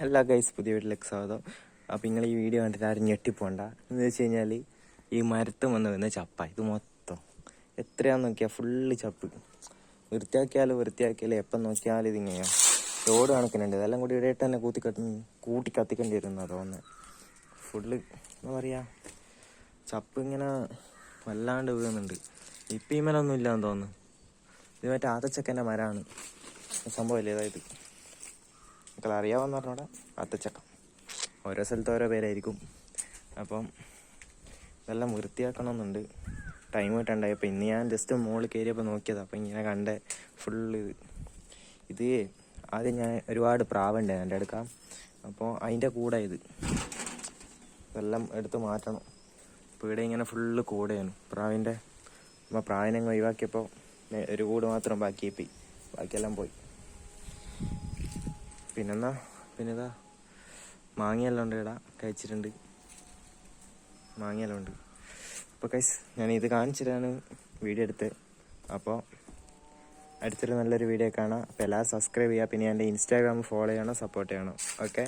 എല്ലാ ഗൈസ് പുതിയ വീട്ടിലേക്ക് സ്വാഗതം. അപ്പോൾ നിങ്ങൾ ഈ വീഡിയോ കണ്ടിട്ട് ആരും ഞെട്ടിപ്പോണ്ട. എന്ന് വെച്ച് കഴിഞ്ഞാൽ ഈ മരത്ത് വന്ന് ചപ്പ ഇത് മൊത്തം എത്രയാണെന്ന് നോക്കിയാൽ ഫുള്ള് ചപ്പ്. വൃത്തിയാക്കിയാലും എപ്പം നോക്കിയാലും ഇതിങ്ങനെയാണ്. ലോഡ് കണക്കിനുണ്ട്. ഇതെല്ലാം കൂടി ഇടയിട്ട് തന്നെ കൂട്ടി കത്തിക്കേണ്ടി വരുന്ന തോന്നുന്നത്. ഫുള്ള് എന്താ പറയുക, ചപ്പ് ഇങ്ങനെ വല്ലാണ്ട് വീഴുന്നുണ്ട്. ഇപ്പം ഈ മരമൊന്നും ഇല്ലാന്ന് തോന്നുന്നു. ഇത് മറ്റേ ആത്തച്ചക്കൻ്റെ മരമാണ് സംഭവമില്ലേ. അതായത് നമുക്കത് അറിയാമെന്ന് പറഞ്ഞോടെ ആത്തച്ചക്ക. ഓരോ സ്ഥലത്ത് ഓരോ പേരായിരിക്കും. അപ്പം ഇതെല്ലാം വൃത്തിയാക്കണമെന്നുണ്ട്. ടൈം കിട്ടണ്ടായി. അപ്പോൾ ഇന്ന് ഞാൻ ജസ്റ്റ് മുകളിൽ കയറിയപ്പോൾ നോക്കിയതാണ്. അപ്പോൾ ഇങ്ങനെ കണ്ടേ ഫുള്ള് ഇത് ആദ്യം ഞാൻ ഒരുപാട് പ്രാവുണ്ട് എൻ്റെ അടുക്കാം. അപ്പോൾ അതിൻ്റെ കൂടെ ഇതെല്ലാം എടുത്ത് മാറ്റണം. ഇപ്പോൾ ഇവിടെ ഇങ്ങനെ ഫുള്ള് കൂടെയാണ് പ്രാവിൻ്റെ. അപ്പോൾ പ്രാവിനെ ഒഴിവാക്കിയപ്പോൾ ഒരു കൂട് മാത്രം ബാക്കിയെല്ലാം പോയി. പിന്നെതാ മാങ്ങയെല്ലാം ഉണ്ട്. ഇവിടെ കഴിച്ചിട്ടുണ്ട്, മാങ്ങയെല്ലാം ഉണ്ട്. അപ്പോൾ കൈസ് ഞാൻ ഇത് കാണിച്ചിട്ടാണ് വീഡിയോ എടുത്തത്. അപ്പോൾ അടുത്തൊരു നല്ലൊരു വീഡിയോ കാണാം. അപ്പോൾ എല്ലാവരും സബ്സ്ക്രൈബ് ചെയ്യുക. പിന്നെ എൻ്റെ ഇൻസ്റ്റാഗ്രാം ഫോളോ ചെയ്യണം, സപ്പോർട്ട് ചെയ്യണം. ഓക്കെ.